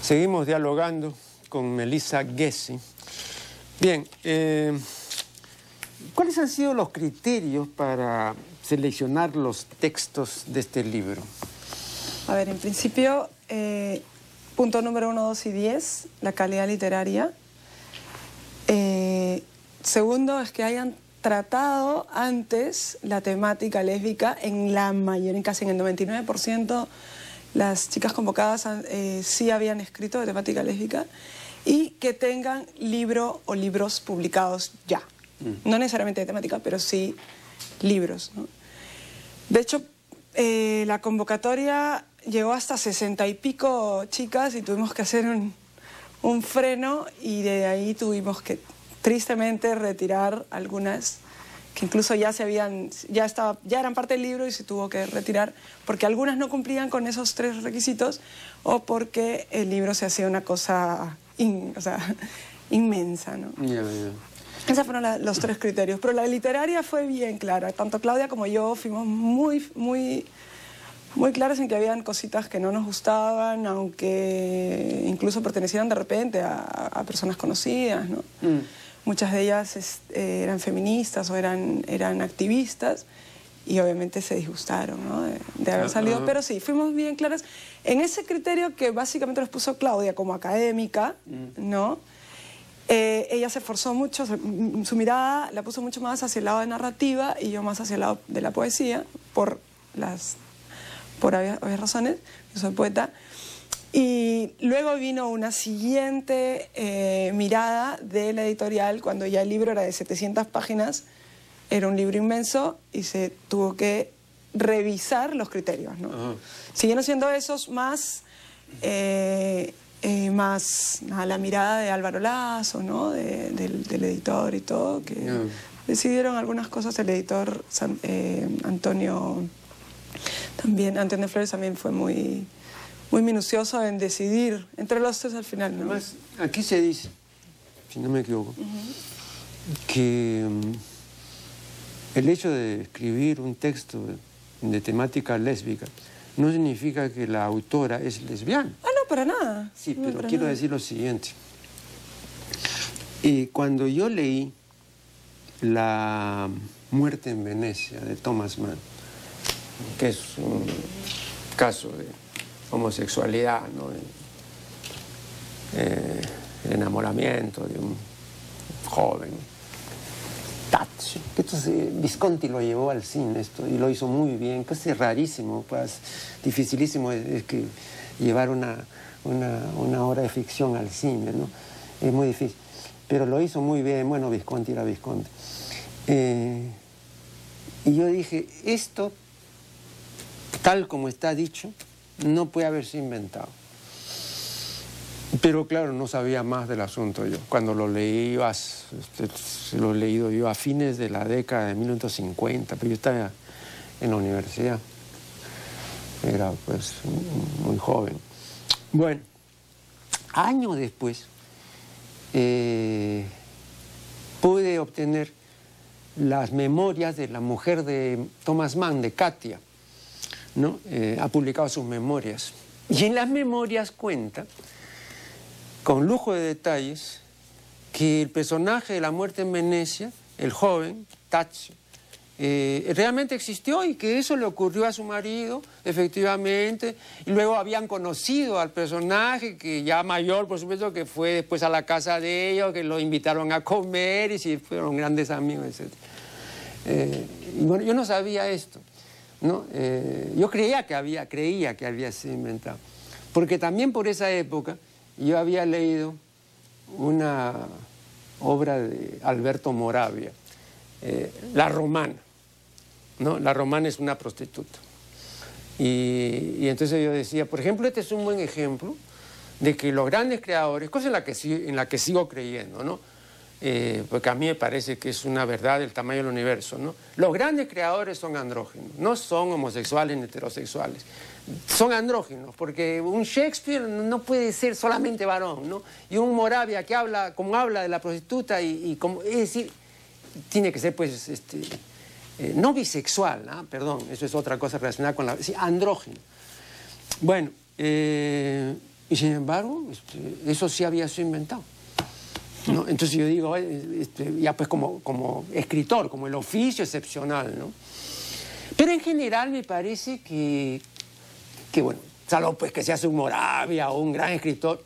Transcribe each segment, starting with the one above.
Seguimos dialogando con Melissa Gessi. Bien, ¿cuáles han sido los criterios para seleccionar los textos de este libro? A ver, en principio, punto número 1, 2 y 10, la calidad literaria. Segundo, es que hayan tratado antes la temática lésbica en la mayoría, casi en el 99%, las chicas convocadas sí habían escrito de temática lésbica y que tengan libro o libros publicados ya. No necesariamente de temática, pero sí libros, ¿no? De hecho, la convocatoria llegó hasta 60 y pico chicas y tuvimos que hacer un freno y de ahí tuvimos que tristemente retirar algunas que incluso ya eran parte del libro y se tuvo que retirar porque algunas no cumplían con esos 3 requisitos o porque el libro se hacía una cosa inmensa, ¿no? Esos fueron los 3 criterios, pero la literaria fue bien clara. Tanto Claudia como yo fuimos muy claras en que habían cositas que no nos gustaban, aunque incluso pertenecieran de repente a personas conocidas, ¿no? Muchas de ellas eran feministas o eran activistas y obviamente se disgustaron, ¿no? de haber salido. Pero sí, fuimos bien claras en ese criterio que básicamente nos puso Claudia como académica, ¿no? Ella se esforzó mucho, su mirada la puso mucho más hacia el lado de narrativa y yo más hacia el lado de la poesía, por obvias razones, yo soy poeta. Y luego vino una siguiente mirada de la editorial, cuando ya el libro era de 700 páginas, era un libro inmenso y se tuvo que revisar los criterios, ¿no? Siguieron siendo esos más a la mirada de Álvaro Lazo, ¿no? del editor y todo, que decidieron algunas cosas. El editor Antonio Flores también fue muy minucioso en decidir entre los 3 al final, ¿no? Además, aquí se dice, si no me equivoco, que el hecho de escribir un texto de temática lésbica no significa que la autora es lesbiana. Ah, no, para nada. Sí, no, pero quiero decir lo siguiente. Cuando yo leí La muerte en Venecia de Thomas Mann, que es un caso de homosexualidad, ¿no? El enamoramiento de un joven, Tazio. Entonces Visconti lo llevó al cine esto y lo hizo muy bien, que es rarísimo, pues dificilísimo es que llevar una obra de ficción al cine, ¿no? Es muy difícil, pero lo hizo muy bien. Bueno, Visconti era Visconti. Y yo dije, esto, tal como está dicho, no puede haberse inventado. Pero claro, no sabía más del asunto yo. Cuando lo leí, lo he leído yo a fines de la década de 1950, pero yo estaba en la universidad. Era pues muy joven. Bueno, años después pude obtener las memorias de la mujer de Thomas Mann, de Katia, ¿no? Ha publicado sus memorias. Y en las memorias cuenta, con lujo de detalles, que el personaje de La muerte en Venecia, el joven, Tazio, realmente existió y que eso le ocurrió a su marido, efectivamente. Y luego habían conocido al personaje, que ya mayor, por supuesto, que fue después a la casa de ellos, que lo invitaron a comer y sí, fueron grandes amigos, etc. Y bueno, yo no sabía esto, ¿no? Yo creía que había sido inventado. Porque también por esa época yo había leído una obra de Alberto Moravia, La Romana, ¿no? La Romana es una prostituta. Y entonces yo decía, por ejemplo, este es un buen ejemplo de que los grandes creadores, cosa en la que sigo creyendo, ¿no? Porque a mí me parece que es una verdad del tamaño del universo, ¿no? Los grandes creadores son andrógenos, no son homosexuales ni heterosexuales. Son andrógenos, porque un Shakespeare no puede ser solamente varón, ¿no? Y un Moravia que habla, como habla de la prostituta, es decir, tiene que ser, pues, no bisexual, ¿no? Perdón, eso es otra cosa relacionada con la... Sí, andrógeno. Bueno, y Y sin embargo, eso sí había sido inventado, ¿no? Entonces yo digo, ya pues como escritor, como el oficio excepcional, ¿no? Pero en general me parece que bueno, salvo pues que seas un Moravia o un gran escritor,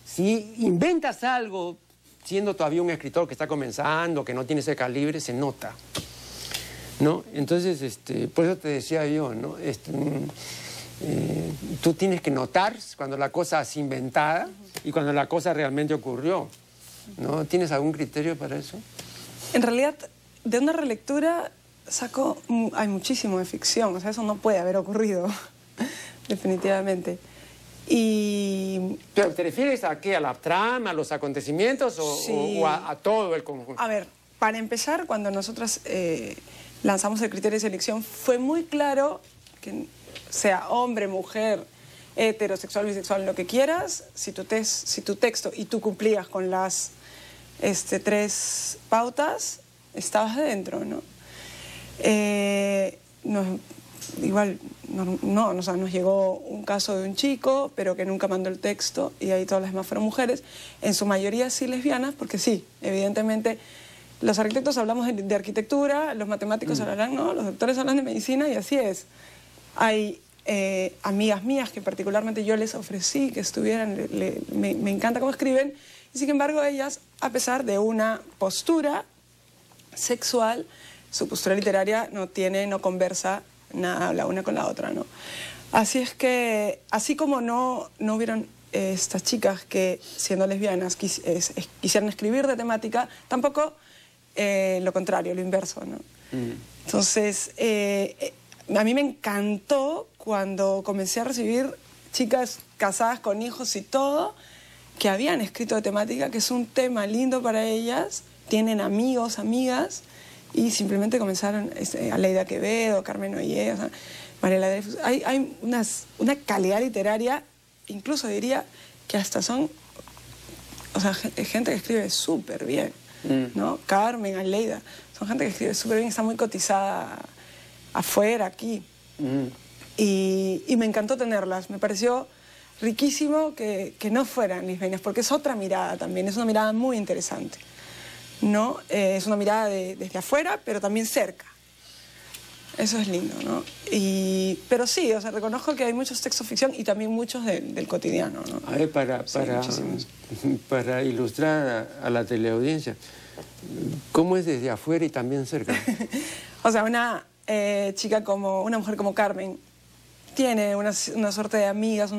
si inventas algo siendo todavía un escritor que está comenzando, que no tiene ese calibre, se nota, ¿no? Entonces, por eso te decía yo, ¿no? Tú tienes que notar cuando la cosa es inventada y cuando la cosa realmente ocurrió, ¿no? ¿Tienes algún criterio para eso? En realidad, de una relectura hay muchísimo de ficción, o sea, eso no puede haber ocurrido, definitivamente. ¿Pero te refieres a qué? ¿A la trama, a los acontecimientos sí. o a todo el conjunto? A ver, para empezar, cuando nosotras lanzamos el criterio de selección, fue muy claro que sea hombre, mujer, heterosexual, bisexual, lo que quieras, si tu texto y tú cumplías con las 3 pautas, estabas dentro, ¿no? O sea, nos llegó un caso de un chico, pero que nunca mandó el texto, y ahí todas las demás fueron mujeres, en su mayoría sí lesbianas, porque sí, evidentemente, los arquitectos hablamos de arquitectura, los matemáticos hablarán, ¿no? Los doctores hablan de medicina, y así es. Hay amigas mías que particularmente yo les ofrecí que estuvieran, me encanta cómo escriben, y sin embargo ellas, a pesar de una postura sexual, su postura literaria no conversa nada la una con la otra, ¿no? Así es que, así como no hubieron estas chicas que, siendo lesbianas, quisieran escribir de temática, tampoco lo contrario, lo inverso, ¿no? Entonces, a mí me encantó cuando comencé a recibir chicas casadas con hijos y todo, que habían escrito de temática, que es un tema lindo para ellas, tienen amigos, amigas, y simplemente comenzaron, Aleida Quevedo, Carmen Ollé, o sea, Mariela Dreyfus. Hay una calidad literaria, incluso diría que hasta son, o sea, gente que escribe súper bien, ¿no? Carmen, Aleida, son gente que escribe súper bien, está muy cotizada afuera, aquí. Y me encantó tenerlas, me pareció riquísimo que no fueran lesbianas, porque es otra mirada también, es una mirada muy interesante, ¿no? Es una mirada desde afuera, pero también cerca. Eso es lindo, ¿no? Pero sí, o sea, reconozco que hay muchos textos ficción y también muchos del cotidiano, ¿no? A ver, para ilustrar a la teleaudiencia, ¿cómo es desde afuera y también cerca? O sea, una mujer como Carmen tiene una suerte de amigas,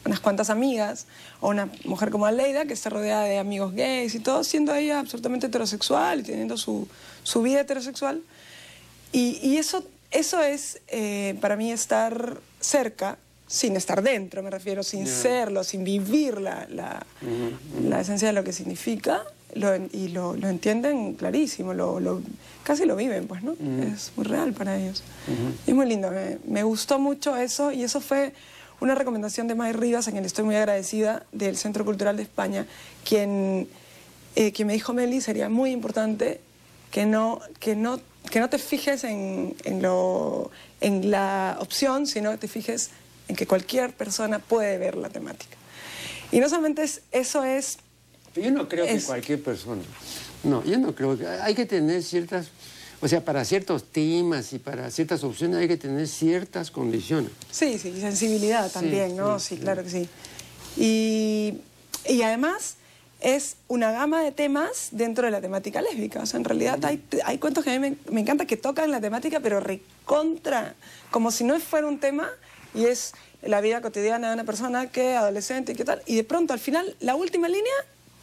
unas cuantas amigas, o una mujer como Aleida, que está rodeada de amigos gays y todo, siendo ella absolutamente heterosexual y teniendo su vida heterosexual. Y eso es, para mí, estar cerca, sin estar dentro, me refiero, sin serlo, sin vivir la esencia de lo que significa, y lo entienden clarísimo, casi lo viven, pues, ¿no? Es muy real para ellos. Y es muy lindo, me gustó mucho eso, y eso fue una recomendación de May Rivas, a quien estoy muy agradecida, del Centro Cultural de España, quien me dijo: Meli, sería muy importante que no te fijes en la opción, sino que te fijes en que cualquier persona puede ver la temática. Y no solamente eso es... Yo no creo que cualquier persona. No, yo no creo que... Hay que tener ciertas... O sea, para ciertos temas y para ciertas opciones hay que tener ciertas condiciones. Sí, sí, y sensibilidad también, ¿no? Sí, claro que sí. Y además es una gama de temas dentro de la temática lésbica. O sea, en realidad hay cuentos que a mí me encanta que tocan la temática, pero recontra, como si no fuera un tema, y es la vida cotidiana de una persona que adolescente y qué tal, y de pronto al final, la última línea,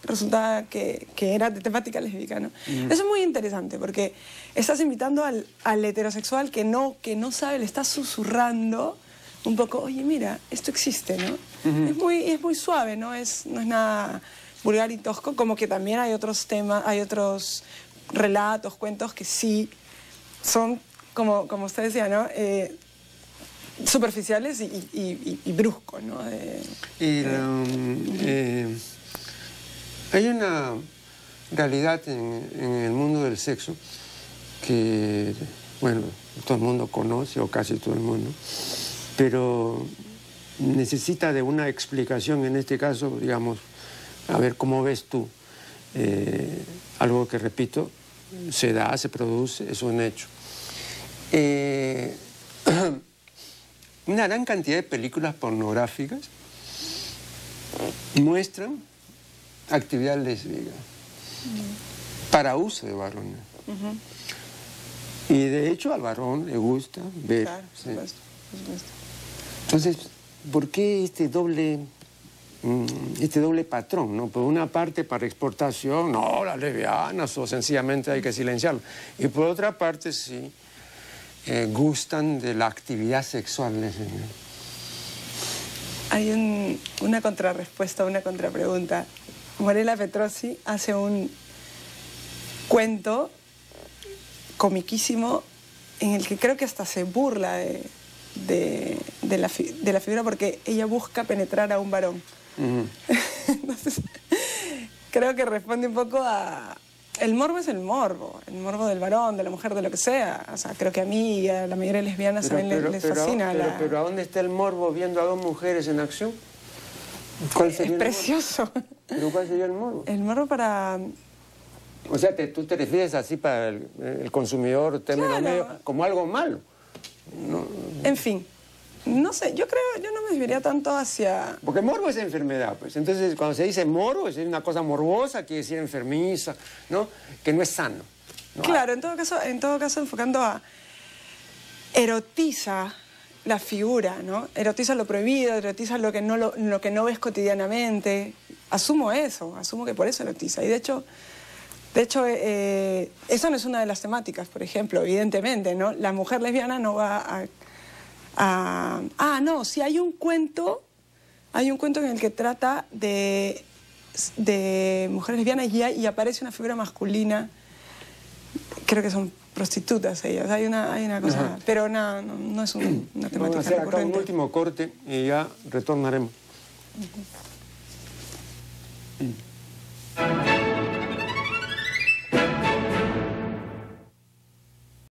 resulta que era de temática lésbica, ¿no? Eso es muy interesante, porque estás invitando al heterosexual que no sabe, le estás susurrando un poco: oye, mira, esto existe, ¿no? Es muy suave, ¿no? No es nada vulgar y tosco, como que también hay otros temas, hay otros relatos, cuentos que sí son, como usted decía, ¿no? Superficiales y bruscos, ¿no? Hay una realidad en el mundo del sexo que, bueno, todo el mundo conoce, o casi todo el mundo, pero necesita de una explicación, en este caso, digamos, a ver, ¿cómo ves tú? Algo que, repito, se da, se produce, es un hecho. Una gran cantidad de películas pornográficas muestran actividad lésbica para uso de varones. Y de hecho al varón le gusta ver. Claro, por supuesto, por supuesto. Entonces, ¿por qué este doble patrón, ¿no? Por una parte, para exportación, no, las lesbianas, o sencillamente hay que silenciarlo. Y por otra parte, sí, gustan de la actividad sexual lesbiana. Hay una contrarrespuesta, una contrapregunta. Morella Petrosi hace un cuento comiquísimo en el que creo que hasta se burla de la figura porque ella busca penetrar a un varón. Entonces, creo que responde un poco a... El morbo es el morbo del varón, de la mujer, de lo que sea. O sea, creo que a mí y a la mayoría de lesbianas también les fascina. Pero ¿a dónde está el morbo viendo a dos mujeres en acción? ¿Cuál sería es precioso. ¿Pero cuál sería el morbo? El morbo para... O sea, tú te refieres así para el consumidor término medio como algo malo. No. En fin, no sé, yo no me desviaría tanto hacia... Porque morbo es enfermedad, pues. Entonces, cuando se dice morbo, es una cosa morbosa, quiere decir enfermiza, ¿no? Que no es sano, ¿no? Claro, en todo caso, enfocando a... Erotiza la figura, ¿no? Erotiza lo prohibido, erotiza lo que no ves cotidianamente. Asumo eso, asumo que por eso erotiza. Y de hecho, eso no es una de las temáticas, por ejemplo, evidentemente, ¿no? La mujer lesbiana no va no, sí hay un cuento en el que trata de mujeres lesbianas y aparece una figura masculina, creo que son prostitutas ellas, hay una cosa, pero no es una temática Vamos a hacer acá un recurrente. último corte y ya retornaremos.